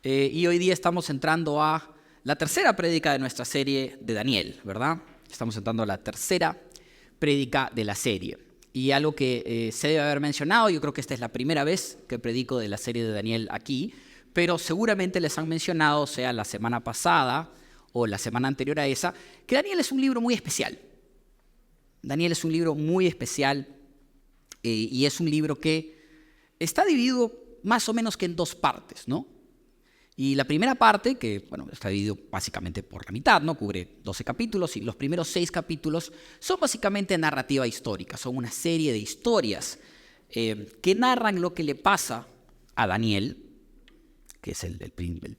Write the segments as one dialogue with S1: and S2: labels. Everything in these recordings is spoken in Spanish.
S1: Y hoy día estamos entrando a la tercera prédica de nuestra serie de Daniel, ¿verdad? Estamos entrando a la tercera prédica de la serie. Y algo que se debe haber mencionado, yo creo que esta es la primera vez que predico de la serie de Daniel aquí, pero seguramente les han mencionado, sea la semana pasada o la semana anterior a esa, que Daniel es un libro muy especial. Daniel es un libro muy especial y es un libro que está dividido más o menos que en dos partes, ¿no? Y la primera parte, que bueno, está dividido básicamente por la mitad, ¿no? Cubre 12 capítulos y los primeros 6 capítulos son básicamente narrativa histórica, son una serie de historias que narran lo que le pasa a Daniel, que es el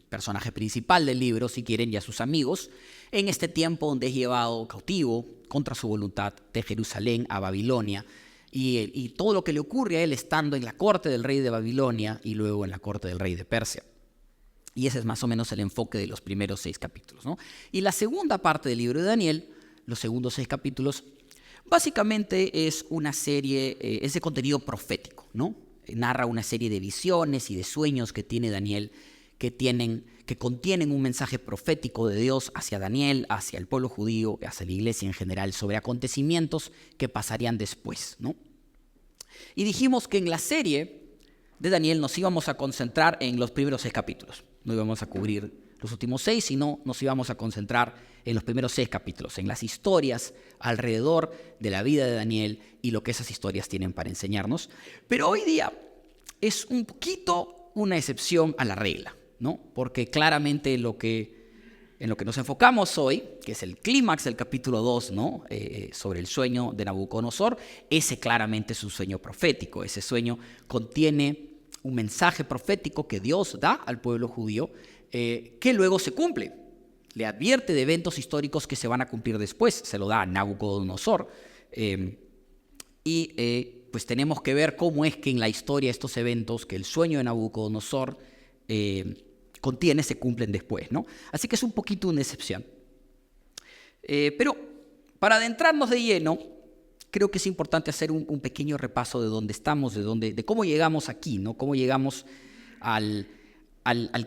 S1: personaje principal del libro, si quieren, y a sus amigos, en este tiempo donde es llevado cautivo contra su voluntad de Jerusalén a Babilonia, y todo lo que le ocurre a él estando en la corte del rey de Babilonia y luego en la corte del rey de Persia. Y ese es más o menos el enfoque de los primeros 6 capítulos, ¿no? Y la segunda parte del libro de Daniel, los segundos 6 capítulos, básicamente es una serie, es de contenido profético, ¿no? Narra una serie de visiones y de sueños que tiene Daniel, que contienen un mensaje profético de Dios hacia Daniel, hacia el pueblo judío, hacia la iglesia en general, sobre acontecimientos que pasarían después, ¿no? Y dijimos que en la serie de Daniel nos íbamos a concentrar en los primeros 6 capítulos. No íbamos a cubrir los últimos 6, sino nos íbamos a concentrar en los primeros 6 capítulos, en las historias alrededor de la vida de Daniel y lo que esas historias tienen para enseñarnos. Pero hoy día es un poquito una excepción a la regla, ¿no? Porque claramente en lo que nos enfocamos hoy, que es el clímax del capítulo 2, ¿no? Sobre el sueño de Nabucodonosor, ese claramente es un sueño profético. Ese sueño contiene un mensaje profético que Dios da al pueblo judío, que luego se cumple. Le advierte de eventos históricos que se van a cumplir después, se lo da a Nabucodonosor. Pues tenemos que ver cómo es que en la historia estos eventos que el sueño de Nabucodonosor contiene se cumplen después, ¿no? Así que es un poquito una excepción. Pero para adentrarnos de lleno, creo que es importante hacer un pequeño repaso de dónde estamos, de cómo llegamos aquí, ¿no? Cómo llegamos al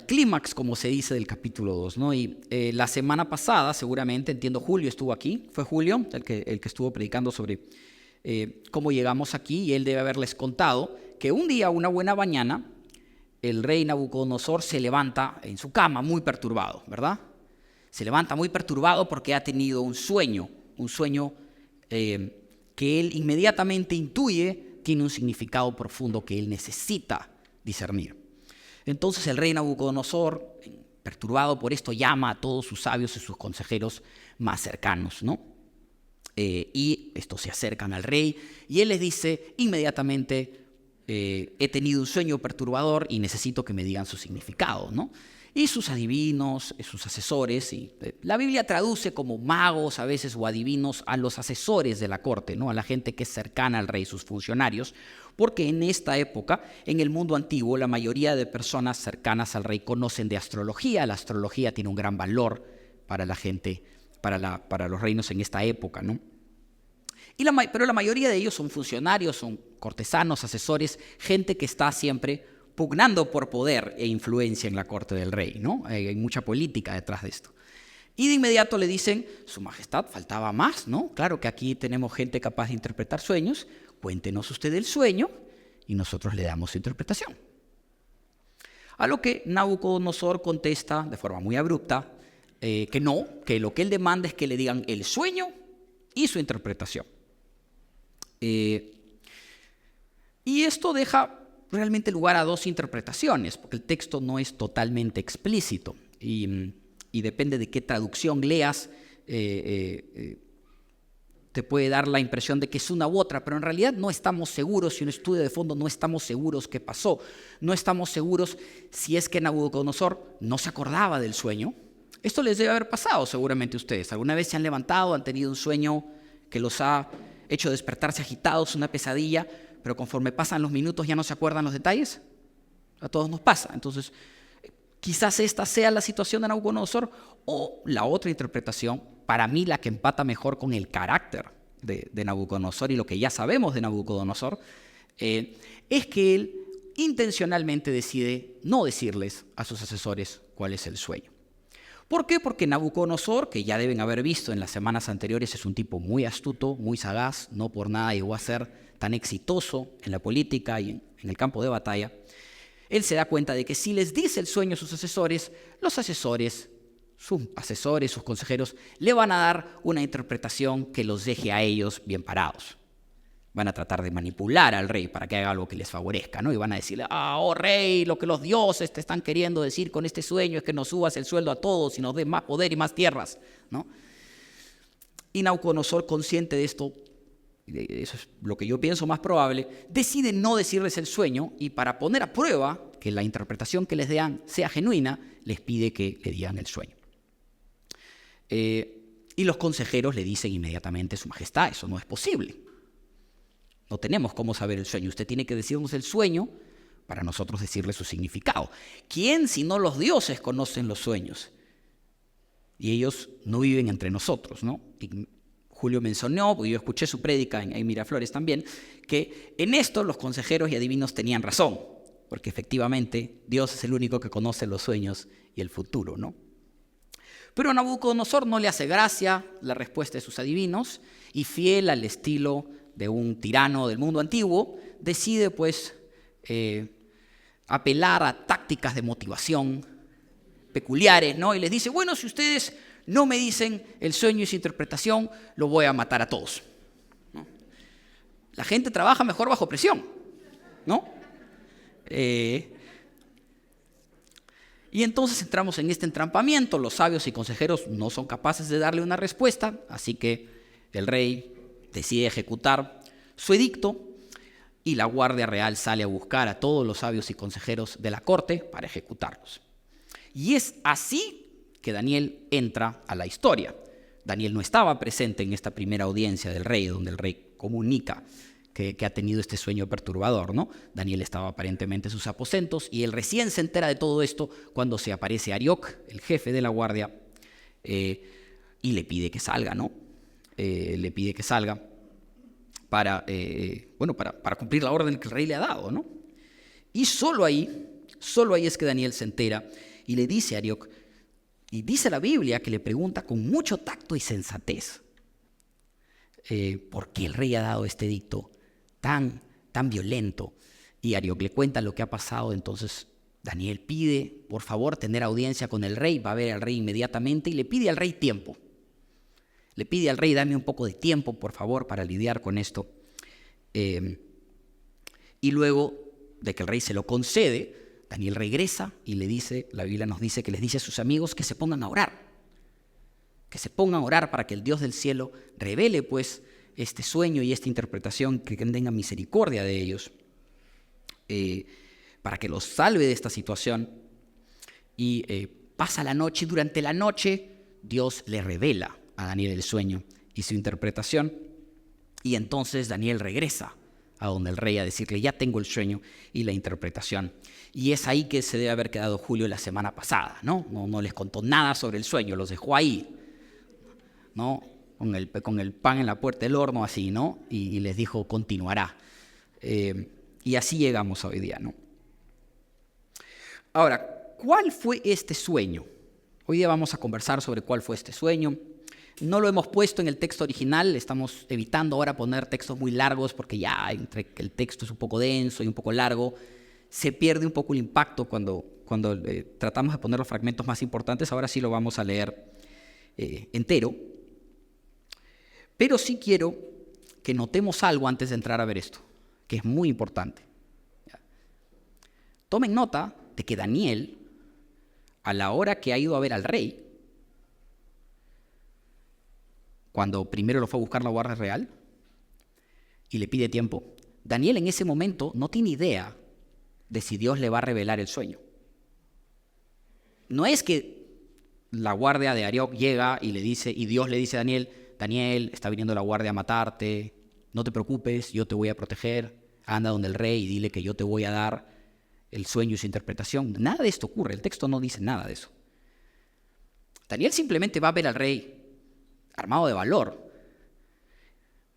S1: clímax, como se dice, del capítulo 2, ¿no? Y la semana pasada, seguramente, entiendo, Julio estuvo aquí, fue Julio el que estuvo predicando sobre cómo llegamos aquí, y él debe haberles contado que un día, una buena mañana, el rey Nabucodonosor se levanta en su cama muy perturbado, ¿verdad? Se levanta muy perturbado porque ha tenido un sueño que él inmediatamente intuye tiene un significado profundo que él necesita discernir. Entonces el rey Nabucodonosor, perturbado por esto, llama a todos sus sabios y sus consejeros más cercanos, ¿no? Y estos se acercan al rey y él les dice inmediatamente: he tenido un sueño perturbador y necesito que me digan su significado, ¿no? Y sus adivinos, sus asesores, y la Biblia traduce como magos a veces o adivinos a los asesores de la corte, ¿no? A la gente que es cercana al rey, sus funcionarios, porque en esta época, en el mundo antiguo, la mayoría de personas cercanas al rey conocen de astrología. La astrología tiene un gran valor para la gente, para los reinos en esta época, ¿no? Pero la mayoría de ellos son funcionarios, son cortesanos, asesores, gente que está siempre pugnando por poder e influencia en la corte del rey, ¿no? Hay mucha política detrás de esto. Y de inmediato le dicen: Su Majestad, faltaba más, ¿no? Claro que aquí tenemos gente capaz de interpretar sueños, cuéntenos usted el sueño y nosotros le damos su interpretación. A lo que Nabucodonosor contesta de forma muy abrupta que no, que lo que él demanda es que le digan el sueño y su interpretación. Y esto deja realmente lugar a dos interpretaciones, porque el texto no es totalmente explícito y depende de qué traducción leas, te puede dar la impresión de que es una u otra, pero en realidad no estamos seguros. Si uno estudia de fondo, no estamos seguros qué pasó, no estamos seguros si es que Nabucodonosor no se acordaba del sueño. Esto les debe haber pasado seguramente a ustedes. ¿Alguna vez se han levantado, han tenido un sueño que los ha hecho despertarse agitados, una pesadilla, pero conforme pasan los minutos ya no se acuerdan los detalles? A todos nos pasa. Entonces, quizás esta sea la situación de Nabucodonosor, o la otra interpretación, para mí la que empata mejor con el carácter de Nabucodonosor y lo que ya sabemos de Nabucodonosor, es que él intencionalmente decide no decirles a sus asesores cuál es el sueño. ¿Por qué? Porque Nabucodonosor, que ya deben haber visto en las semanas anteriores, es un tipo muy astuto, muy sagaz, no por nada llegó a ser tan exitoso en la política y en el campo de batalla. Él se da cuenta de que si les dice el sueño a sus asesores, los asesores, sus consejeros, le van a dar una interpretación que los deje a ellos bien parados. Van a tratar de manipular al rey para que haga algo que les favorezca, ¿no? Y van a decirle, oh rey, lo que los dioses te están queriendo decir con este sueño es que nos subas el sueldo a todos y nos des más poder y más tierras, ¿no? Y Nabucodonosor, consciente de esto, eso es lo que yo pienso más probable, decide no decirles el sueño y para poner a prueba que la interpretación que les den sea genuina, les pide que le digan el sueño. Y los consejeros le dicen inmediatamente, Su Majestad, eso no es posible. No tenemos cómo saber el sueño. Usted tiene que decirnos el sueño para nosotros decirle su significado. ¿Quién sino los dioses conocen los sueños? Y ellos no viven entre nosotros, ¿no? Y Julio mencionó, porque yo escuché su prédica en Miraflores también, que en esto los consejeros y adivinos tenían razón, porque efectivamente Dios es el único que conoce los sueños y el futuro, ¿no? Pero a Nabucodonosor no le hace gracia la respuesta de sus adivinos y fiel al estilo de un tirano del mundo antiguo, decide pues apelar a tácticas de motivación peculiares, ¿no? Y les dice, bueno, si ustedes no me dicen el sueño y su interpretación, lo voy a matar a todos, ¿no? La gente trabaja mejor bajo presión, ¿no? Y entonces entramos en este entrampamiento, los sabios y consejeros no son capaces de darle una respuesta, así que el rey decide ejecutar su edicto y la Guardia Real sale a buscar a todos los sabios y consejeros de la corte para ejecutarlos. Y es así que Daniel entra a la historia. Daniel no estaba presente en esta primera audiencia del rey, donde el rey comunica que ha tenido este sueño perturbador, ¿no? Daniel estaba aparentemente en sus aposentos y él recién se entera de todo esto cuando se aparece Arioc, el jefe de la guardia, y le pide que salga, ¿no? Le pide que salga para cumplir la orden que el rey le ha dado, ¿no? Y solo ahí es que Daniel se entera y le dice a Arioc, y dice la Biblia que le pregunta con mucho tacto y sensatez, ¿por qué el rey ha dado este edicto tan violento? Y Arioc le cuenta lo que ha pasado. Entonces Daniel pide, por favor, tener audiencia con el rey, va a ver al rey inmediatamente y le pide al rey tiempo. Le pide al rey, dame un poco de tiempo, por favor, para lidiar con esto. Y luego de que el rey se lo concede, Daniel regresa y le dice, la Biblia nos dice que les dice a sus amigos que se pongan a orar. Que se pongan a orar para que el Dios del cielo revele pues este sueño y esta interpretación, que tenga misericordia de ellos, para que los salve de esta situación. Y pasa la noche y durante la noche Dios le revela a Daniel el sueño y su interpretación. Y entonces Daniel regresa a donde el rey a decirle, ya tengo el sueño y la interpretación. Y es ahí que se debe haber quedado Julio la semana pasada, ¿no? No les contó nada sobre el sueño, los dejó ahí, ¿no? Con el pan en la puerta del horno, así, ¿no? Y les dijo, continuará. Y así llegamos a hoy día, ¿no? Ahora, ¿cuál fue este sueño? Hoy día vamos a conversar sobre cuál fue este sueño. No lo hemos puesto en el texto original, estamos evitando ahora poner textos muy largos porque ya entre que el texto es un poco denso y un poco largo, se pierde un poco el impacto cuando tratamos de poner los fragmentos más importantes. Ahora sí lo vamos a leer entero. Pero sí quiero que notemos algo antes de entrar a ver esto, que es muy importante. Tomen nota de que Daniel, a la hora que ha ido a ver al rey, cuando primero lo fue a buscar la Guardia Real y le pide tiempo, Daniel en ese momento no tiene idea de si Dios le va a revelar el sueño. No es que la guardia de Arioc llega y Dios le dice a Daniel, Daniel, está viniendo la guardia a matarte, no te preocupes, yo te voy a proteger, anda donde el rey y dile que yo te voy a dar el sueño y su interpretación. Nada de esto ocurre, el texto no dice nada de eso. Daniel simplemente va a ver al rey armado de valor.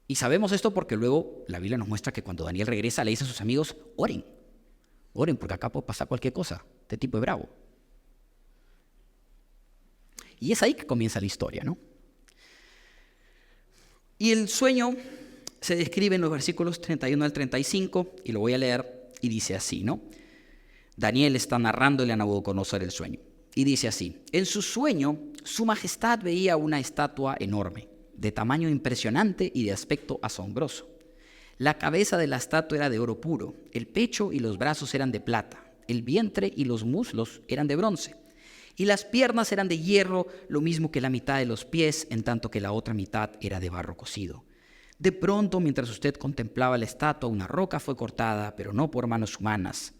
S1: Y sabemos esto porque luego la Biblia nos muestra que cuando Daniel regresa le dice a sus amigos, oren, Oren, porque acá puede pasar cualquier cosa. Este tipo es bravo. Y es ahí que comienza la historia, ¿no? Y el sueño se describe en los versículos 31 al 35, y lo voy a leer, y dice así, ¿no? Daniel está narrándole a Nabucodonosor el sueño. Y dice así: en su sueño, su majestad veía una estatua enorme, de tamaño impresionante y de aspecto asombroso. La cabeza de la estatua era de oro puro, el pecho y los brazos eran de plata, el vientre y los muslos eran de bronce, y las piernas eran de hierro, lo mismo que la mitad de los pies, en tanto que la otra mitad era de barro cocido. De pronto, mientras usted contemplaba la estatua, una roca fue cortada, pero no por manos humanas.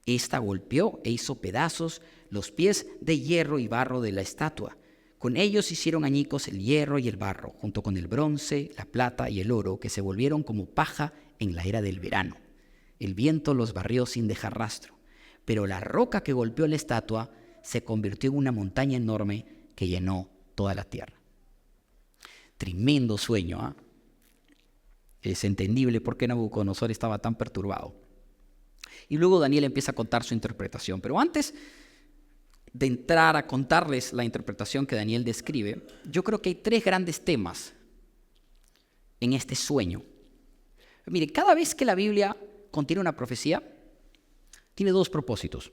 S1: Esta golpeó e hizo pedazos los pies de hierro y barro de la estatua. Con ellos hicieron añicos el hierro y el barro, junto con el bronce, la plata y el oro, que se volvieron como paja en la era del verano. El viento los barrió sin dejar rastro, pero la roca que golpeó la estatua se convirtió en una montaña enorme que llenó toda la tierra. Tremendo sueño, ¿ah? Es entendible por qué Nabucodonosor estaba tan perturbado. Y luego Daniel empieza a contar su interpretación. Pero antes de entrar a contarles la interpretación que Daniel describe, yo creo que hay 3 grandes temas en este sueño. Mire, cada vez que la Biblia contiene una profecía, tiene 2 propósitos.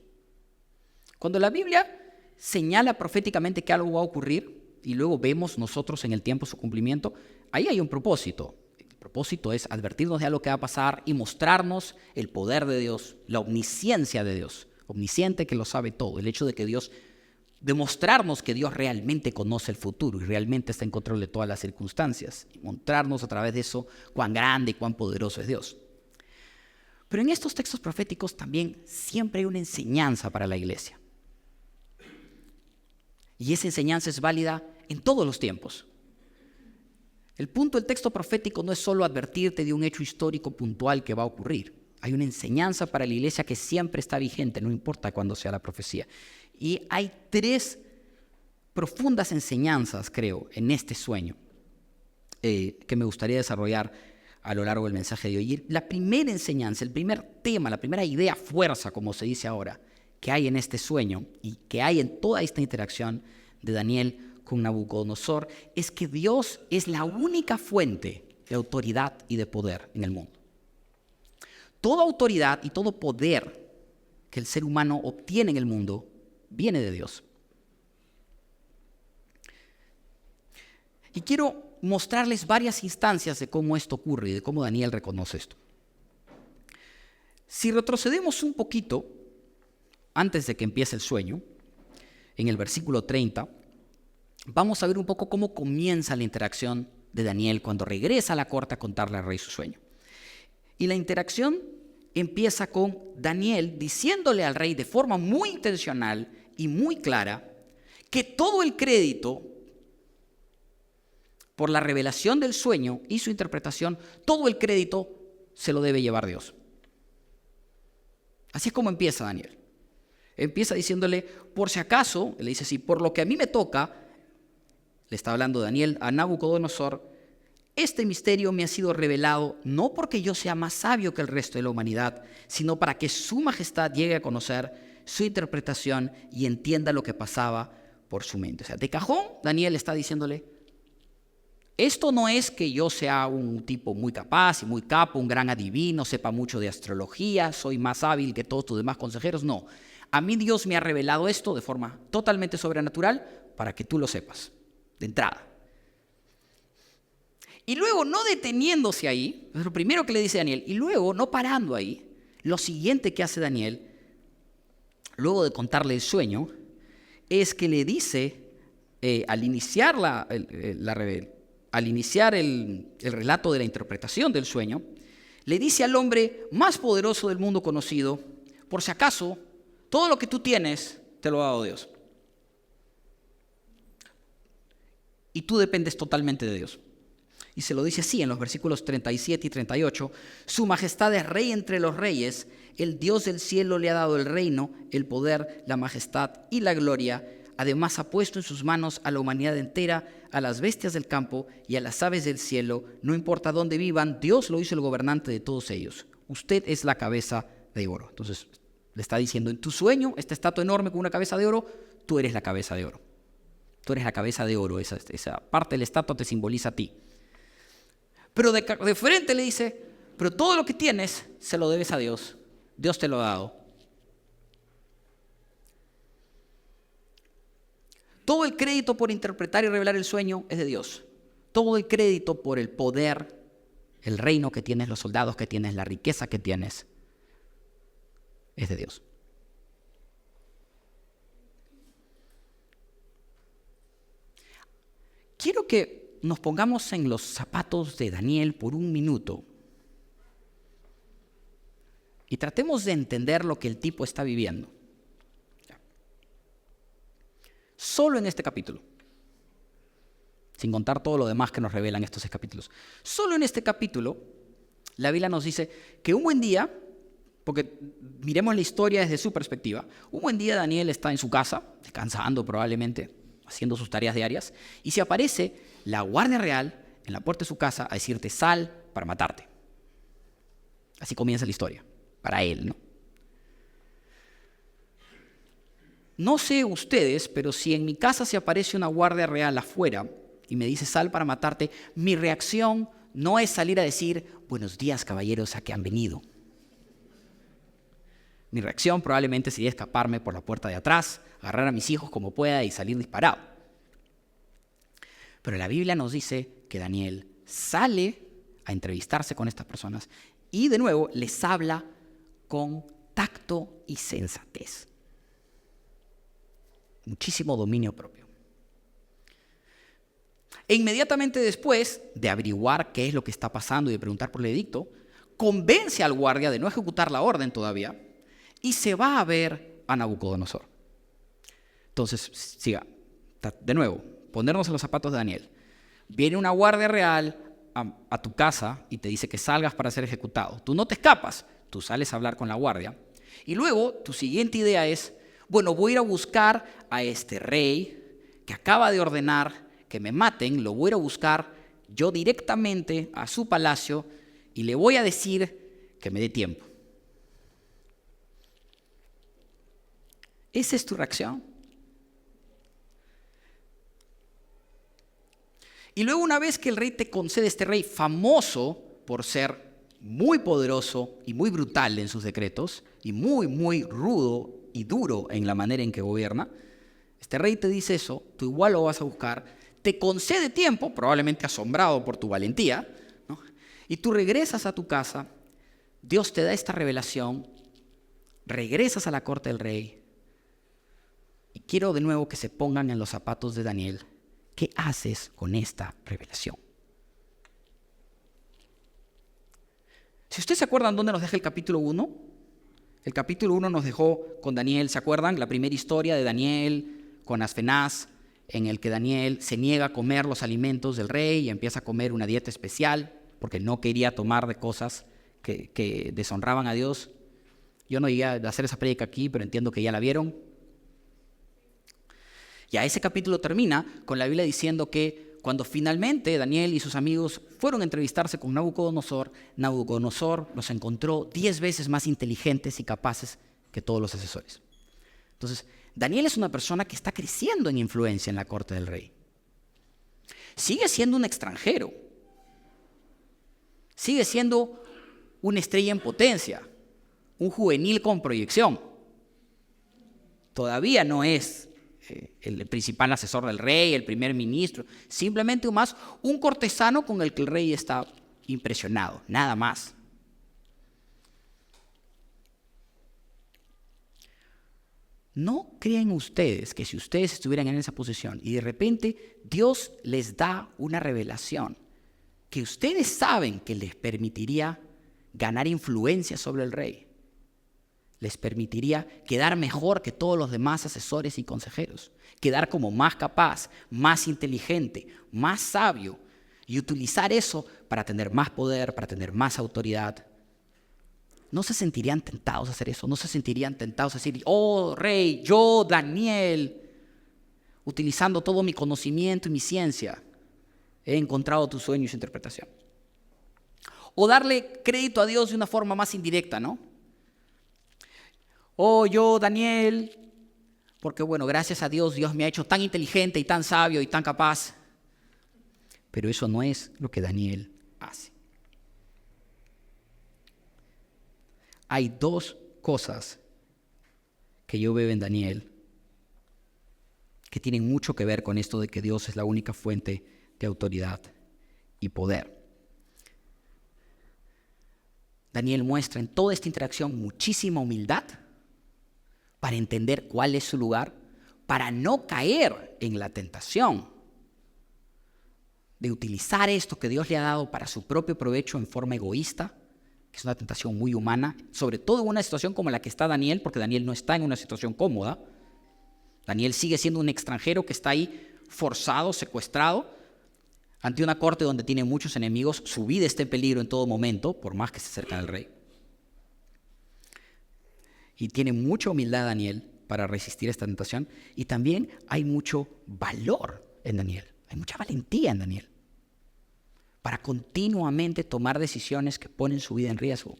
S1: Cuando la Biblia señala proféticamente que algo va a ocurrir y luego vemos nosotros en el tiempo su cumplimiento, ahí hay un propósito. El propósito es advertirnos de algo que va a pasar y mostrarnos el poder de Dios, la omnisciencia de Dios, omnisciente que lo sabe todo, el hecho de que Dios, demostrarnos que Dios realmente conoce el futuro y realmente está en control de todas las circunstancias, y mostrarnos a través de eso cuán grande y cuán poderoso es Dios. Pero en estos textos proféticos también siempre hay una enseñanza para la iglesia. Y esa enseñanza es válida en todos los tiempos. El punto del texto profético no es solo advertirte de un hecho histórico puntual que va a ocurrir. Hay una enseñanza para la iglesia que siempre está vigente, no importa cuándo sea la profecía. Y hay 3 profundas enseñanzas, creo, en este sueño que me gustaría desarrollar a lo largo del mensaje de hoy. Y la primera enseñanza, el primer tema, la primera idea fuerza, como se dice ahora, que hay en este sueño y que hay en toda esta interacción de Daniel con Nabucodonosor, es que Dios es la única fuente de autoridad y de poder en el mundo. Toda autoridad y todo poder que el ser humano obtiene en el mundo viene de Dios. Y quiero mostrarles varias instancias de cómo esto ocurre y de cómo Daniel reconoce esto. Si retrocedemos un poquito, antes de que empiece el sueño, en el versículo 30, vamos a ver un poco cómo comienza la interacción de Daniel cuando regresa a la corte a contarle al rey su sueño. Y la interacción empieza con Daniel diciéndole al rey de forma muy intencional y muy clara que todo el crédito por la revelación del sueño y su interpretación, todo el crédito se lo debe llevar Dios. Así es como empieza Daniel. Empieza diciéndole, por si acaso, le dice así, por lo que a mí me toca, le está hablando Daniel a Nabucodonosor, este misterio me ha sido revelado no porque yo sea más sabio que el resto de la humanidad, sino para que su majestad llegue a conocer su interpretación y entienda lo que pasaba por su mente. O sea, de cajón, Daniel está diciéndole, esto no es que yo sea un tipo muy capaz y muy capo, un gran adivino, sepa mucho de astrología, soy más hábil que todos tus demás consejeros, no. A mí Dios me ha revelado esto de forma totalmente sobrenatural para que tú lo sepas, de entrada. Y luego, no deteniéndose ahí, es lo primero que le dice Daniel, y luego, no parando ahí, lo siguiente que hace Daniel, luego de contarle el sueño, es que le dice, al iniciar el relato de la interpretación del sueño, le dice al hombre más poderoso del mundo conocido, por si acaso, todo lo que tú tienes te lo ha dado Dios. Y tú dependes totalmente de Dios. Y se lo dice así en los versículos 37 y 38. Su majestad es rey entre los reyes. El Dios del cielo le ha dado el reino, el poder, la majestad y la gloria. Además ha puesto en sus manos a la humanidad entera, a las bestias del campo y a las aves del cielo. No importa dónde vivan, Dios lo hizo el gobernante de todos ellos. Usted es la cabeza de oro. Entonces le está diciendo, en tu sueño, esta estatua enorme con una cabeza de oro, tú eres la cabeza de oro. Tú eres la cabeza de oro, esa parte de la estatua te simboliza a ti. Pero de frente le dice, pero todo lo que tienes se lo debes a Dios. Dios te lo ha dado. Todo el crédito por interpretar y revelar el sueño es de Dios. Todo el crédito por el poder, el reino que tienes, los soldados que tienes, la riqueza que tienes, es de Dios. Quiero que nos pongamos en los zapatos de Daniel por un minuto y tratemos de entender lo que el tipo está viviendo. Solo en este capítulo, sin contar todo lo demás que nos revelan estos 6 capítulos. Solo en este capítulo, la Biblia nos dice que un buen día, porque miremos la historia desde su perspectiva, un buen día Daniel está en su casa, descansando probablemente, haciendo sus tareas diarias, y se aparece la guardia real en la puerta de su casa a decirte, sal para matarte. Así comienza la historia, para él, ¿no? No sé ustedes, pero si en mi casa se aparece una guardia real afuera y me dice sal para matarte, mi reacción no es salir a decir buenos días caballeros, ¿a qué han venido? Mi reacción probablemente sería escaparme por la puerta de atrás, agarrar a mis hijos como pueda y salir disparado. Pero la Biblia nos dice que Daniel sale a entrevistarse con estas personas y de nuevo les habla con tacto y sensatez. Muchísimo dominio propio. E inmediatamente después de averiguar qué es lo que está pasando y de preguntar por el edicto, convence al guardia de no ejecutar la orden todavía y se va a ver a Nabucodonosor. Entonces, siga, de nuevo, ponernos en los zapatos de Daniel. Viene una guardia real a tu casa y te dice que salgas para ser ejecutado. Tú no te escapas, tú sales a hablar con la guardia. Y luego tu siguiente idea es, bueno, voy a ir a buscar a este rey que acaba de ordenar que me maten, lo voy a ir a buscar yo directamente a su palacio y le voy a decir que me dé tiempo. ¿Esa es tu reacción? Y luego una vez que el rey te concede, este rey famoso por ser muy poderoso y muy brutal en sus decretos y muy, muy rudo y duro en la manera en que gobierna, este rey te dice eso, tú igual lo vas a buscar, te concede tiempo, probablemente asombrado por tu valentía, ¿no? Y tú regresas a tu casa, Dios te da esta revelación, regresas a la corte del rey, y quiero de nuevo que se pongan en los zapatos de Daniel. ¿Qué haces con esta revelación? Si ustedes se acuerdan dónde nos deja el capítulo 1, el capítulo 1 nos dejó con Daniel, ¿se acuerdan? La primera historia de Daniel con Asfenaz, en el que Daniel se niega a comer los alimentos del rey y empieza a comer una dieta especial porque no quería tomar de cosas que deshonraban a Dios. Yo no llegué a hacer esa prédica aquí, pero entiendo que ya la vieron. Ya ese capítulo termina con la Biblia diciendo que cuando finalmente Daniel y sus amigos fueron a entrevistarse con Nabucodonosor, Nabucodonosor los encontró 10 veces más inteligentes y capaces que todos los asesores. Entonces, Daniel es una persona que está creciendo en influencia en la corte del rey. Sigue siendo un extranjero. Sigue siendo una estrella en potencia, un juvenil con proyección. Todavía no es el principal asesor del rey, el primer ministro, simplemente un cortesano con el que el rey está impresionado, nada más. ¿No creen ustedes que si ustedes estuvieran en esa posición y de repente Dios les da una revelación que ustedes saben que les permitiría ganar influencia sobre el rey, les permitiría quedar mejor que todos los demás asesores y consejeros, quedar como más capaz, más inteligente, más sabio y utilizar eso para tener más poder, para tener más autoridad? ¿No se sentirían tentados a hacer eso? ¿No se sentirían tentados a decir, oh rey, yo, Daniel, utilizando todo mi conocimiento y mi ciencia, he encontrado tu sueño y su interpretación? O darle crédito a Dios de una forma más indirecta, ¿no? Oh, yo, Daniel, porque bueno, gracias a Dios, Dios me ha hecho tan inteligente y tan sabio y tan capaz. Pero eso no es lo que Daniel hace. Hay dos cosas que yo veo en Daniel que tienen mucho que ver con esto de que Dios es la única fuente de autoridad y poder. Daniel muestra en toda esta interacción muchísima humildad para entender cuál es su lugar, para no caer en la tentación de utilizar esto que Dios le ha dado para su propio provecho en forma egoísta, que es una tentación muy humana, sobre todo en una situación como la que está Daniel, porque Daniel no está en una situación cómoda. Daniel sigue siendo un extranjero que está ahí forzado, secuestrado, ante una corte donde tiene muchos enemigos. Su vida está en peligro en todo momento, por más que se acerca al rey. Y tiene mucha humildad Daniel para resistir esta tentación. Y también hay mucho valor en Daniel. Hay mucha valentía en Daniel para continuamente tomar decisiones que ponen su vida en riesgo.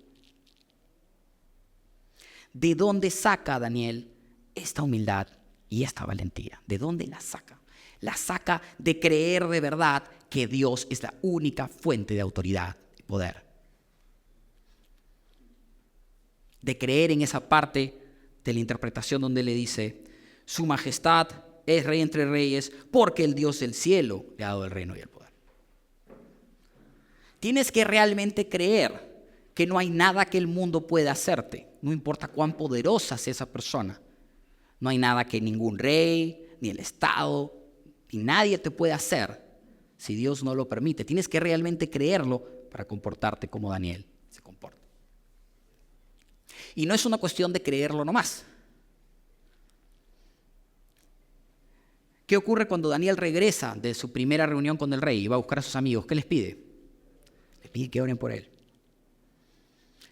S1: ¿De dónde saca Daniel esta humildad y esta valentía? ¿De dónde la saca? La saca de creer de verdad que Dios es la única fuente de autoridad y poder. De creer en esa parte de la interpretación donde le dice: Su majestad es rey entre reyes porque el Dios del cielo le ha dado el reino y el poder. Tienes que realmente creer que no hay nada que el mundo pueda hacerte, no importa cuán poderosa sea esa persona. No hay nada que ningún rey, ni el Estado, ni nadie te pueda hacer si Dios no lo permite. Tienes que realmente creerlo para comportarte como Daniel se comporta. Y no es una cuestión de creerlo nomás. ¿Qué ocurre cuando Daniel regresa de su primera reunión con el rey y va a buscar a sus amigos? ¿Qué les pide? Les pide que oren por él.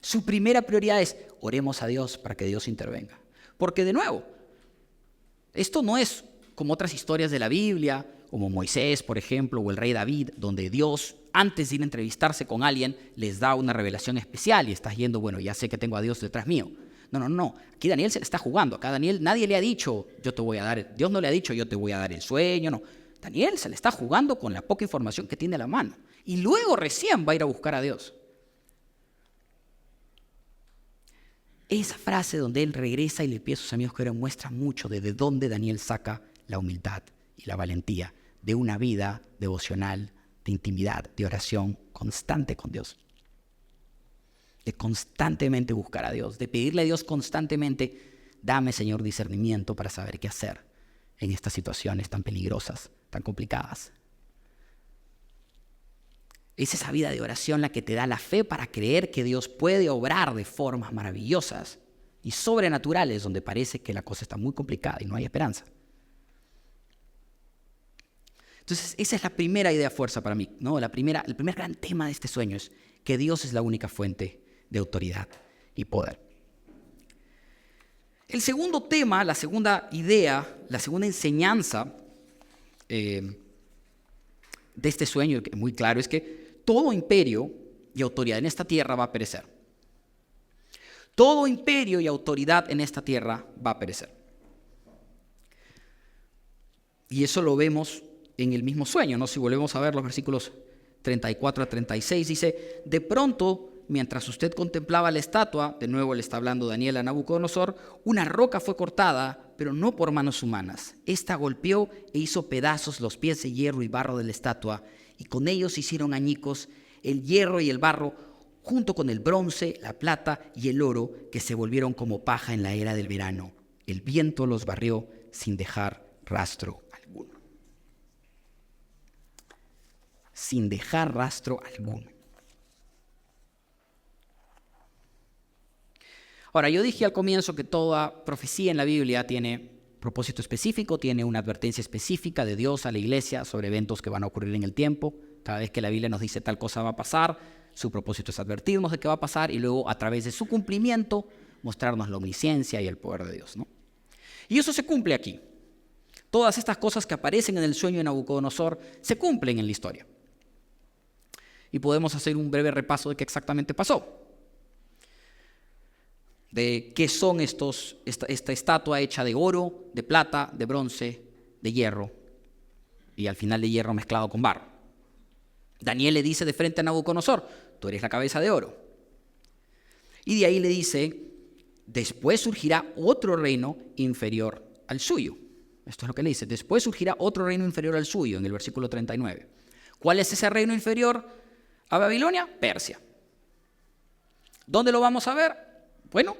S1: Su primera prioridad es: oremos a Dios para que Dios intervenga. Porque de nuevo, esto no es como otras historias de la Biblia, como Moisés, por ejemplo, o el rey David, donde Dios, antes de ir a entrevistarse con alguien, les da una revelación especial y estás yendo: bueno, ya sé que tengo a Dios detrás mío. No. Aquí Daniel se le está jugando. Acá Daniel, nadie le ha dicho: yo te voy a dar, Dios no le ha dicho: yo te voy a dar el sueño. No. Daniel se le está jugando con la poca información que tiene a la mano. Y luego recién va a ir a buscar a Dios. Esa frase donde él regresa y le pide a sus amigos que oren muestra mucho de dónde Daniel saca la humildad y la valentía de una vida devocional, de intimidad, de oración constante con Dios. De constantemente buscar a Dios, de pedirle a Dios constantemente: dame, Señor, discernimiento para saber qué hacer en estas situaciones tan peligrosas, tan complicadas. Es esa vida de oración la que te da la fe para creer que Dios puede obrar de formas maravillosas y sobrenaturales donde parece que la cosa está muy complicada y no hay esperanza. Entonces, esa es la primera idea fuerza para mí, ¿no? El primer gran tema de este sueño es que Dios es la única fuente de autoridad y poder. El segundo tema, la segunda idea, la segunda enseñanza de este sueño, que es muy claro, es que todo imperio y autoridad en esta tierra va a perecer. Todo imperio y autoridad en esta tierra va a perecer. Y eso lo vemos en el mismo sueño, ¿no? Si volvemos a ver los versículos 34 a 36, dice: de pronto, mientras usted contemplaba la estatua, de nuevo le está hablando Daniel a Nabucodonosor, una roca fue cortada, pero no por manos humanas. Esta golpeó e hizo pedazos los pies de hierro y barro de la estatua, y con ellos hicieron añicos el hierro y el barro, junto con el bronce, la plata y el oro, que se volvieron como paja en la era del verano. El viento los barrió sin dejar rastro alguno. Sin dejar rastro alguno. Ahora, yo dije al comienzo que toda profecía en la Biblia tiene propósito específico, tiene una advertencia específica de Dios a la iglesia sobre eventos que van a ocurrir en el tiempo. Cada vez que la Biblia nos dice tal cosa va a pasar, su propósito es advertirnos de qué va a pasar y luego, a través de su cumplimiento, mostrarnos la omnisciencia y el poder de Dios, ¿no? Y eso se cumple aquí. Todas estas cosas que aparecen en el sueño de Nabucodonosor se cumplen en la historia. Y podemos hacer un breve repaso de qué exactamente pasó. de qué son esta estatua hecha de oro, de plata, de bronce, de hierro y al final de hierro mezclado con barro. Daniel le dice de frente a Nabucodonosor: tú eres la cabeza de oro. Y de ahí le dice: después surgirá otro reino inferior al suyo. Esto es lo que le dice: después surgirá otro reino inferior al suyo, en el versículo 39. ¿Cuál es ese reino inferior a Babilonia? Persia. ¿Dónde lo vamos a ver? Bueno,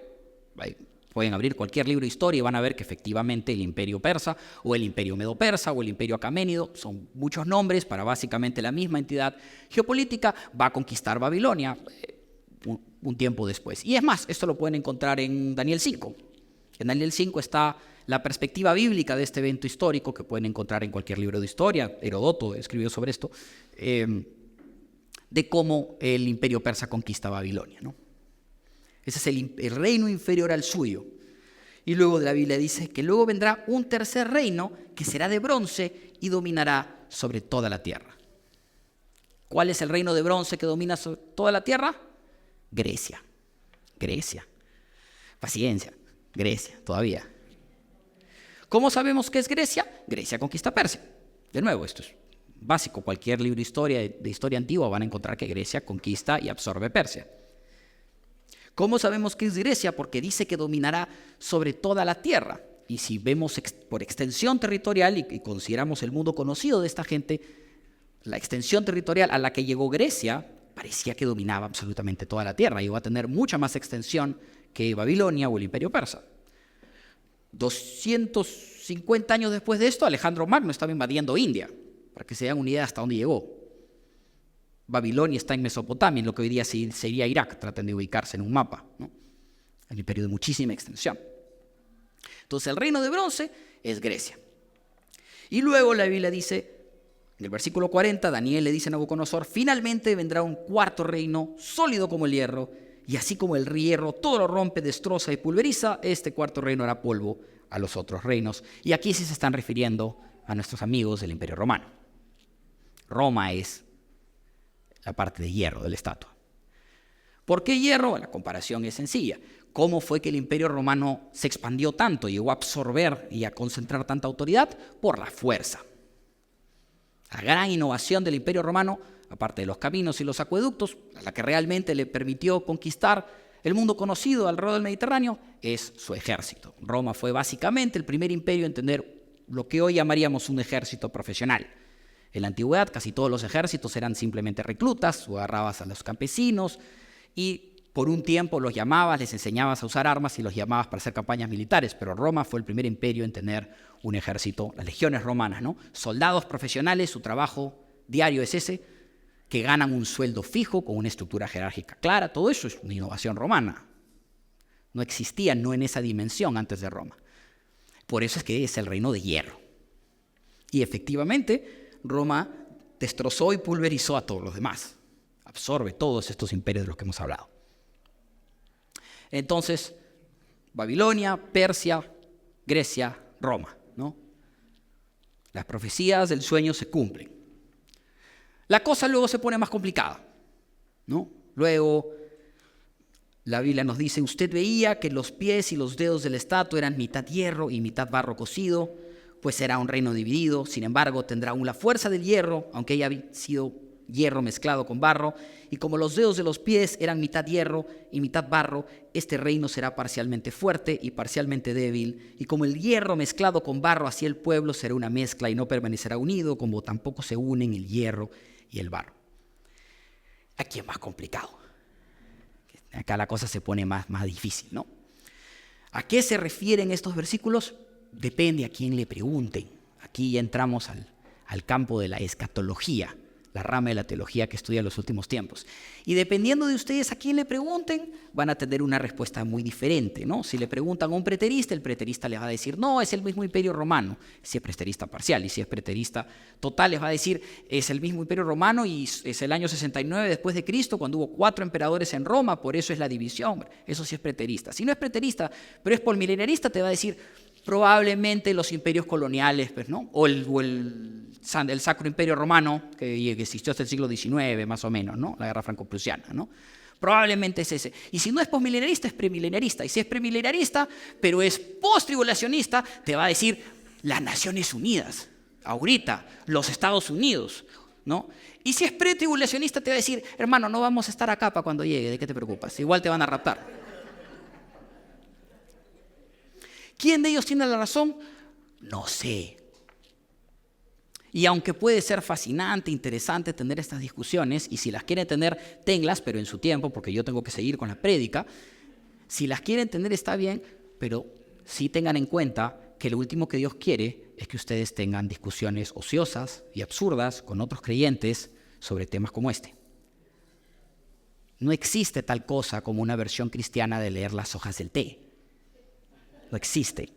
S1: pueden abrir cualquier libro de historia y van a ver que efectivamente el imperio persa o el imperio medo-persa o el imperio acaménido, son muchos nombres para básicamente la misma entidad geopolítica, va a conquistar Babilonia un tiempo después. Y es más, esto lo pueden encontrar en Daniel 5. En Daniel 5 está la perspectiva bíblica de este evento histórico que pueden encontrar en cualquier libro de historia. Heródoto escribió sobre esto, de cómo el imperio persa conquista Babilonia, ¿no? Ese es el reino inferior al suyo. Y luego de la Biblia dice que luego vendrá un tercer reino que será de bronce y dominará sobre toda la tierra. ¿Cuál es el reino de bronce que domina sobre toda la tierra? Grecia. Grecia. Paciencia. Grecia, todavía. ¿Cómo sabemos qué es Grecia? Grecia conquista Persia. De nuevo, esto es básico. Cualquier libro de historia antigua van a encontrar que Grecia conquista y absorbe Persia. ¿Cómo sabemos que es Grecia? Porque dice que dominará sobre toda la tierra. Y si vemos por extensión territorial y consideramos el mundo conocido de esta gente, la extensión territorial a la que llegó Grecia parecía que dominaba absolutamente toda la tierra. Llegó a tener mucha más extensión que Babilonia o el imperio persa. 250 años después de esto, Alejandro Magno estaba invadiendo India, para que se den una idea hasta dónde llegó. Babilonia está en Mesopotamia, en lo que hoy día sería Irak, traten de ubicarse en un mapa, ¿no? Un imperio de muchísima extensión. Entonces el reino de bronce es Grecia. Y luego la Biblia dice, en el versículo 40, Daniel le dice a Nabucodonosor: finalmente vendrá un cuarto reino, sólido como el hierro, y así como el hierro todo lo rompe, destroza y pulveriza, este cuarto reino hará polvo a los otros reinos. Y aquí sí se están refiriendo a nuestros amigos del Imperio Romano. Roma es la parte de hierro de la estatua. ¿Por qué hierro? La comparación es sencilla. ¿Cómo fue que el Imperio Romano se expandió tanto, llegó a absorber y a concentrar tanta autoridad? Por la fuerza. La gran innovación del Imperio Romano, aparte de los caminos y los acueductos, la que realmente le permitió conquistar el mundo conocido alrededor del Mediterráneo, es su ejército. Roma fue básicamente el primer imperio en tener lo que hoy llamaríamos un ejército profesional. En la antigüedad casi todos los ejércitos eran simplemente reclutas, o agarrabas a los campesinos y por un tiempo los llamabas, les enseñabas a usar armas y los llamabas para hacer campañas militares, pero Roma fue el primer imperio en tener un ejército, las legiones romanas, ¿no? Soldados profesionales, su trabajo diario es ese, que ganan un sueldo fijo con una estructura jerárquica clara. Todo eso es una innovación romana. No existía, no en esa dimensión antes de Roma. Por eso es que es el reino de hierro. Y efectivamente Roma destrozó y pulverizó a todos los demás. Absorbe todos estos imperios de los que hemos hablado. Entonces, Babilonia, Persia, Grecia, Roma, ¿no? Las profecías del sueño se cumplen. La cosa luego se pone más complicada, ¿no? Luego, la Biblia nos dice: usted veía que los pies y los dedos de la estatua eran mitad hierro y mitad barro cocido, pues será un reino dividido. Sin embargo, tendrá aún la fuerza del hierro, aunque haya sido hierro mezclado con barro. Y como los dedos de los pies eran mitad hierro y mitad barro, este reino será parcialmente fuerte y parcialmente débil. Y como el hierro mezclado con barro, así el pueblo será una mezcla y no permanecerá unido, como tampoco se unen el hierro y el barro. Aquí es más complicado. Acá la cosa se pone más difícil, ¿no? ¿A qué se refieren estos versículos? Depende a quién le pregunten. Aquí ya entramos al campo de la escatología, la rama de la teología que estudia los últimos tiempos. Y dependiendo de ustedes a quién le pregunten, van a tener una respuesta muy diferente, ¿no? Si le preguntan a un preterista, el preterista les va a decir: no, es el mismo imperio romano, si es preterista parcial. Y si es preterista total, les va a decir: es el mismo imperio romano y es el año 69 después de Cristo, cuando hubo 4 emperadores en Roma, por eso es la división. Eso sí es preterista. Si no es preterista, pero es polmilenarista, te va a decir: probablemente los imperios coloniales, pues, ¿no? O el Sacro Imperio Romano, que existió hasta el siglo XIX, más o menos, ¿no? La guerra franco-prusiana, ¿no? Probablemente es ese. Y si no es postmilenarista, es premilenarista. Y si es premilenarista, pero es post-tribulacionista, te va a decir las Naciones Unidas, ahorita, los Estados Unidos, ¿no? Y si es pretribulacionista, te va a decir, hermano, no vamos a estar acá para cuando llegue, ¿de qué te preocupas? Igual te van a raptar. ¿Quién de ellos tiene la razón? No sé. Y aunque puede ser fascinante, interesante tener estas discusiones, y si las quieren tener, tenlas, pero en su tiempo, porque yo tengo que seguir con la prédica, si las quieren tener está bien, pero sí tengan en cuenta que lo último que Dios quiere es que ustedes tengan discusiones ociosas y absurdas con otros creyentes sobre temas como este. No existe tal cosa como una versión cristiana de leer las hojas del té. No existe.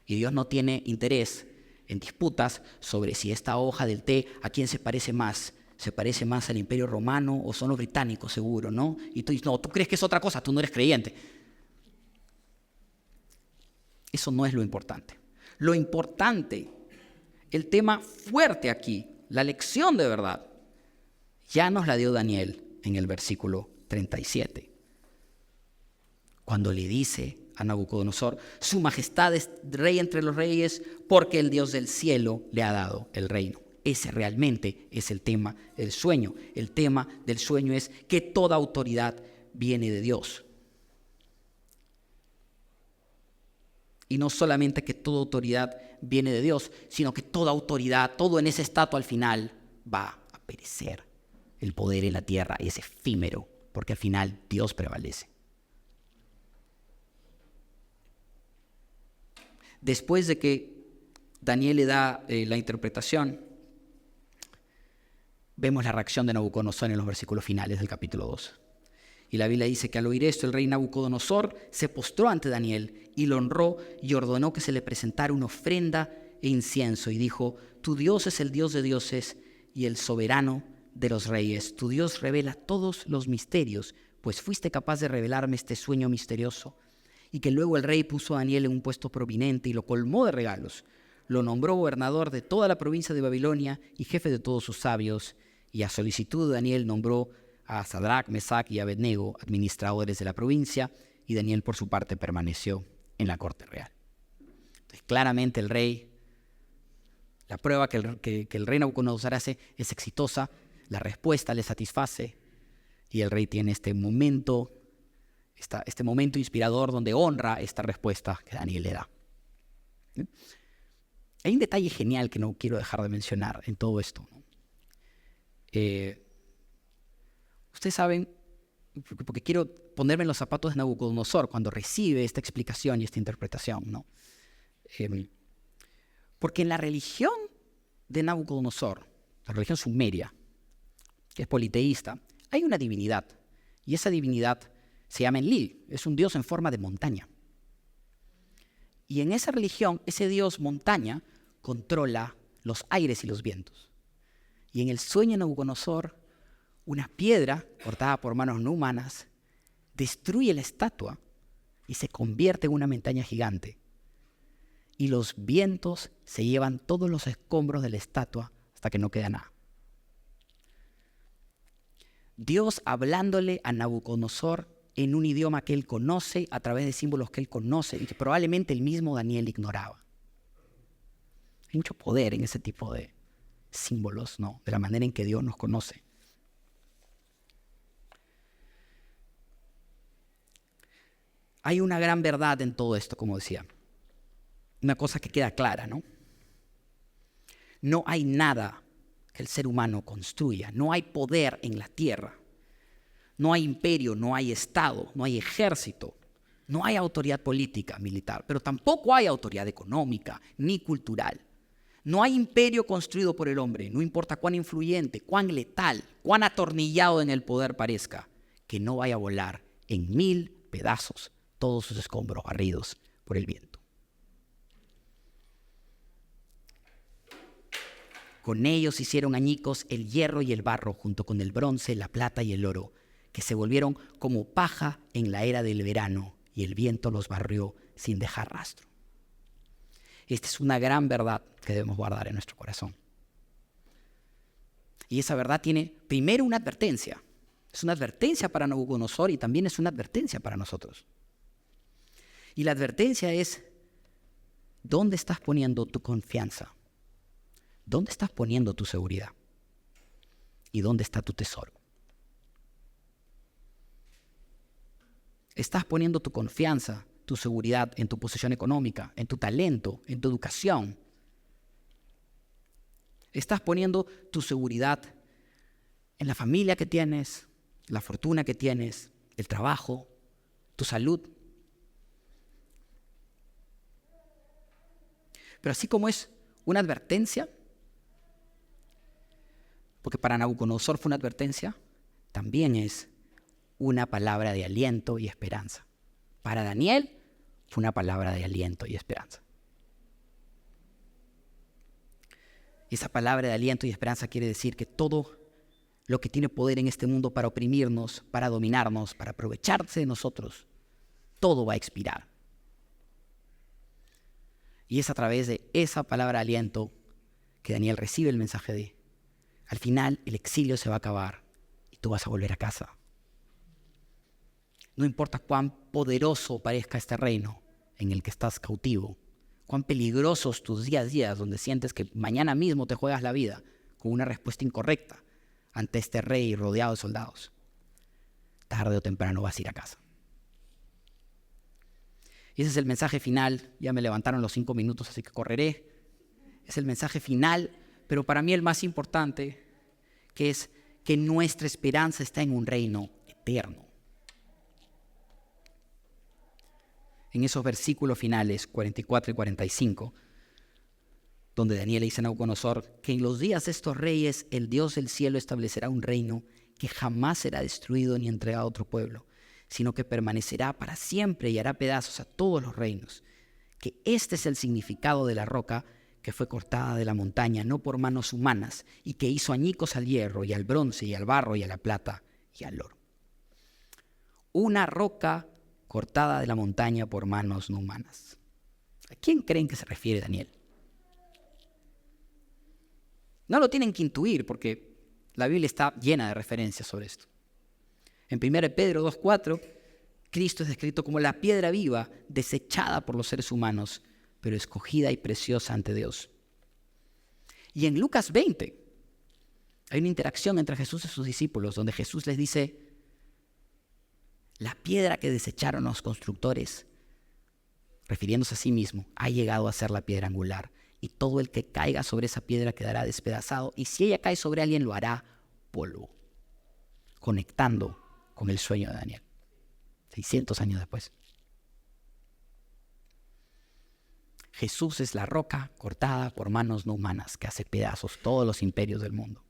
S1: Y Dios no tiene interés en disputas sobre si esta hoja del té a quién se parece más. ¿Se parece más al Imperio Romano o son los británicos seguro, no? Y tú dices, no, tú crees que es otra cosa, tú no eres creyente. Eso no es lo importante. Lo importante, el tema fuerte aquí, la lección de verdad, ya nos la dio Daniel en el versículo 37. Cuando le dice a Nabucodonosor, su majestad es rey entre los reyes porque el Dios del cielo le ha dado el reino. Ese realmente es el tema del sueño. El tema del sueño es que toda autoridad viene de Dios. Y no solamente que toda autoridad viene de Dios, sino que toda autoridad, todo en esa estatua al final va a perecer. El poder en la tierra es efímero, porque al final Dios prevalece. Después de que Daniel le da la interpretación, vemos la reacción de Nabucodonosor en los versículos finales del capítulo 2. Y la Biblia dice que al oír esto, el rey Nabucodonosor se postró ante Daniel y lo honró y ordenó que se le presentara una ofrenda e incienso. Y dijo, tu Dios es el Dios de dioses y el soberano de los reyes. Tu Dios revela todos los misterios, pues fuiste capaz de revelarme este sueño misterioso. Y que luego el rey puso a Daniel en un puesto prominente y lo colmó de regalos. Lo nombró gobernador de toda la provincia de Babilonia y jefe de todos sus sabios. Y a solicitud de Daniel nombró a Sadrach, Mesach y Abednego, administradores de la provincia, y Daniel por su parte permaneció en la corte real. Entonces, claramente el rey, la prueba que el rey Nabucodonosor hace es exitosa, la respuesta le satisface, y el rey tiene este momento inspirador donde honra esta respuesta que Daniel le da. Hay un detalle genial que no quiero dejar de mencionar en todo esto, ¿no? Ustedes saben, porque quiero ponerme en los zapatos de Nabucodonosor cuando recibe esta explicación y esta interpretación, ¿no? Porque en la religión de Nabucodonosor, la religión sumeria, que es politeísta, hay una divinidad, y esa divinidad se llama Enlil, es un dios en forma de montaña. Y en esa religión, ese dios montaña controla los aires y los vientos. Y en el sueño de Nabucodonosor, una piedra cortada por manos no humanas destruye la estatua y se convierte en una montaña gigante. Y los vientos se llevan todos los escombros de la estatua hasta que no queda nada. Dios hablándole a Nabucodonosor en un idioma que él conoce, a través de símbolos que él conoce y que probablemente el mismo Daniel ignoraba. Hay mucho poder en ese tipo de símbolos, ¿no? De la manera en que Dios nos conoce. Hay una gran verdad en todo esto, como decía. Una cosa que queda clara, ¿no? No hay nada que el ser humano construya. No hay poder en la tierra. No hay imperio, no hay Estado, no hay ejército. No hay autoridad política, militar. Pero tampoco hay autoridad económica ni cultural. No hay imperio construido por el hombre, no importa cuán influyente, cuán letal, cuán atornillado en el poder parezca, que no vaya a volar en 1000 pedazos todos sus escombros barridos por el viento. Con ellos hicieron añicos el hierro y el barro, junto con el bronce, la plata y el oro, que se volvieron como paja en la era del verano, y el viento los barrió sin dejar rastro. Esta es una gran verdad que debemos guardar en nuestro corazón. Y esa verdad tiene primero una advertencia. Es una advertencia para Nabucodonosor y también es una advertencia para nosotros. Y la advertencia es, ¿dónde estás poniendo tu confianza? ¿Dónde estás poniendo tu seguridad? ¿Y dónde está tu tesoro? ¿Estás poniendo tu confianza, tu seguridad en tu posición económica, en tu talento, en tu educación? ¿Estás poniendo tu seguridad en la familia que tienes, la fortuna que tienes, el trabajo, tu salud? Pero así como es una advertencia, porque para Nabucodonosor fue una advertencia, también es una palabra de aliento y esperanza. Para Daniel fue una palabra de aliento y esperanza. Y esa palabra de aliento y esperanza quiere decir que todo lo que tiene poder en este mundo para oprimirnos, para dominarnos, para aprovecharse de nosotros, todo va a expirar. Y es a través de esa palabra de aliento que Daniel recibe el mensaje de, al final el exilio se va a acabar y tú vas a volver a casa. No importa cuán poderoso parezca este reino en el que estás cautivo, cuán peligrosos tus días donde sientes que mañana mismo te juegas la vida con una respuesta incorrecta ante este rey rodeado de soldados. Tarde o temprano vas a ir a casa. Y ese es el mensaje final. Ya me levantaron los 5 minutos, así que correré. Es el mensaje final, pero para mí el más importante, que es que nuestra esperanza está en un reino eterno. En esos versículos finales, 44 y 45, donde Daniel le dice a Nabucodonosor que en los días de estos reyes el Dios del cielo establecerá un reino que jamás será destruido ni entregado a otro pueblo, sino que permanecerá para siempre y hará pedazos a todos los reinos. Que este es el significado de la roca que fue cortada de la montaña, no por manos humanas, y que hizo añicos al hierro y al bronce y al barro y a la plata y al oro. Una roca cortada de la montaña por manos no humanas. ¿A quién creen que se refiere Daniel? No lo tienen que intuir porque la Biblia está llena de referencias sobre esto. En 1 Pedro 2:4, Cristo es descrito como la piedra viva, desechada por los seres humanos, pero escogida y preciosa ante Dios. Y en Lucas 20 hay una interacción entre Jesús y sus discípulos, donde Jesús les dice, la piedra que desecharon los constructores, refiriéndose a sí mismo, ha llegado a ser la piedra angular, y todo el que caiga sobre esa piedra quedará despedazado, y si ella cae sobre alguien lo hará polvo, conectando con el sueño de Daniel, 600 años después. Jesús es la roca cortada por manos no humanas que hace pedazos todos los imperios del mundo.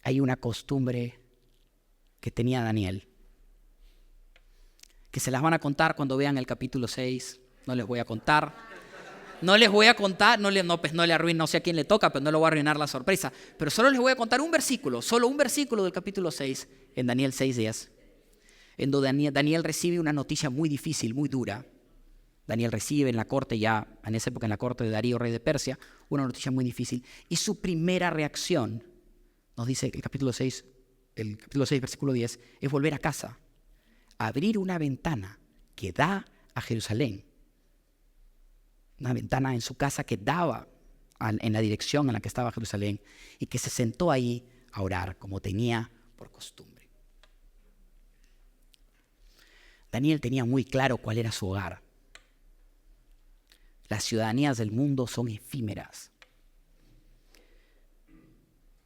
S1: Hay una costumbre que tenía Daniel, que se las van a contar cuando vean el capítulo 6. No les voy a contar, no le arruino, no sé a quién le toca, pero no le voy a arruinar la sorpresa. Pero solo les voy a contar solo un versículo del capítulo 6, en Daniel 6:10, en donde Daniel recibe una noticia muy difícil, muy dura. Daniel recibe en la corte, ya en esa época en la corte de Darío, rey de Persia, una noticia muy difícil. Y su primera reacción, nos dice el capítulo 6, versículo 10, es volver a casa, abrir una ventana que da a Jerusalén. Una ventana en su casa que daba en la dirección en la que estaba Jerusalén, y que se sentó ahí a orar como tenía por costumbre. Daniel tenía muy claro cuál era su hogar. Las ciudadanías del mundo son efímeras.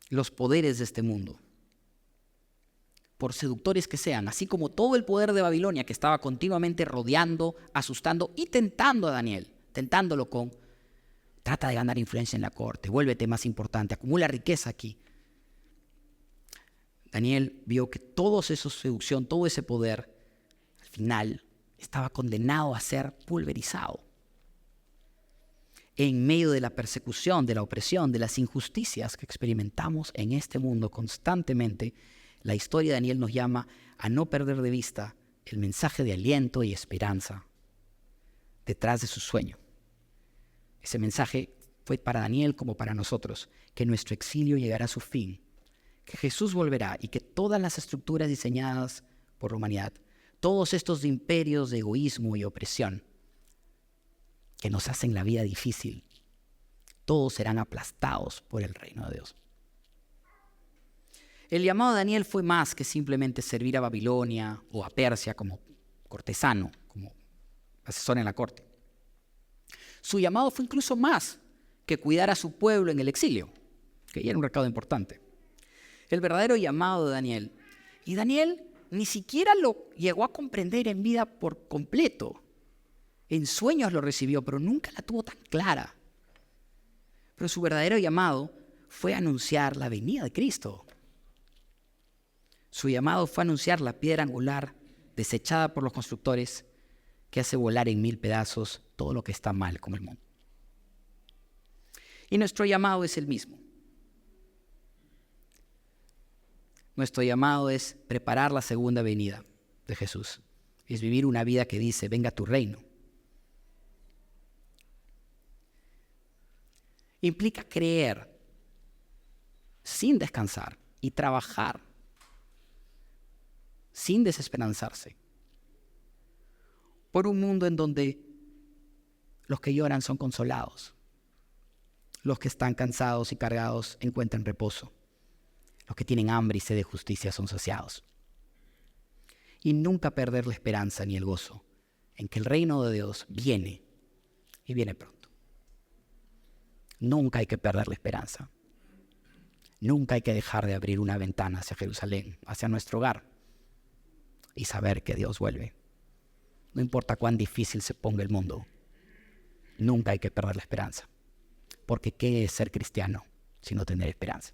S1: Los poderes de este mundo, por seductores que sean, así como todo el poder de Babilonia que estaba continuamente rodeando, asustando y tentando a Daniel, tentándolo con, trata de ganar influencia en la corte, vuélvete más importante, acumula riqueza aquí. Daniel vio que toda esa seducción, todo ese poder, al final estaba condenado a ser pulverizado. En medio de la persecución, de la opresión, de las injusticias que experimentamos en este mundo constantemente, la historia de Daniel nos llama a no perder de vista el mensaje de aliento y esperanza detrás de su sueño. Ese mensaje fue para Daniel como para nosotros, que nuestro exilio llegará a su fin, que Jesús volverá y que todas las estructuras diseñadas por la humanidad, todos estos imperios de egoísmo y opresión que nos hacen la vida difícil, todos serán aplastados por el reino de Dios. El llamado de Daniel fue más que simplemente servir a Babilonia o a Persia como cortesano, como asesor en la corte. Su llamado fue incluso más que cuidar a su pueblo en el exilio, que ya era un recado importante. El verdadero llamado de Daniel. Y Daniel ni siquiera lo llegó a comprender en vida por completo. En sueños lo recibió, pero nunca la tuvo tan clara. Pero su verdadero llamado fue anunciar la venida de Cristo. Su llamado fue anunciar la piedra angular desechada por los constructores que hace volar en 1000 pedazos todo lo que está mal con el mundo. Y nuestro llamado es el mismo. Nuestro llamado es preparar la segunda venida de Jesús. Es vivir una vida que dice, venga tu reino. Implica creer sin descansar y trabajar sin desesperanzarse por un mundo en donde los que lloran son consolados, los que están cansados y cargados encuentran reposo, los que tienen hambre y sed de justicia son saciados. Y nunca perder la esperanza ni el gozo en que el reino de Dios viene y viene pronto. Nunca hay que perder la esperanza. Nunca hay que dejar de abrir una ventana hacia Jerusalén, hacia nuestro hogar, y saber que Dios vuelve. No importa cuán difícil se ponga el mundo, nunca hay que perder la esperanza. Porque ¿qué es ser cristiano sino tener esperanza?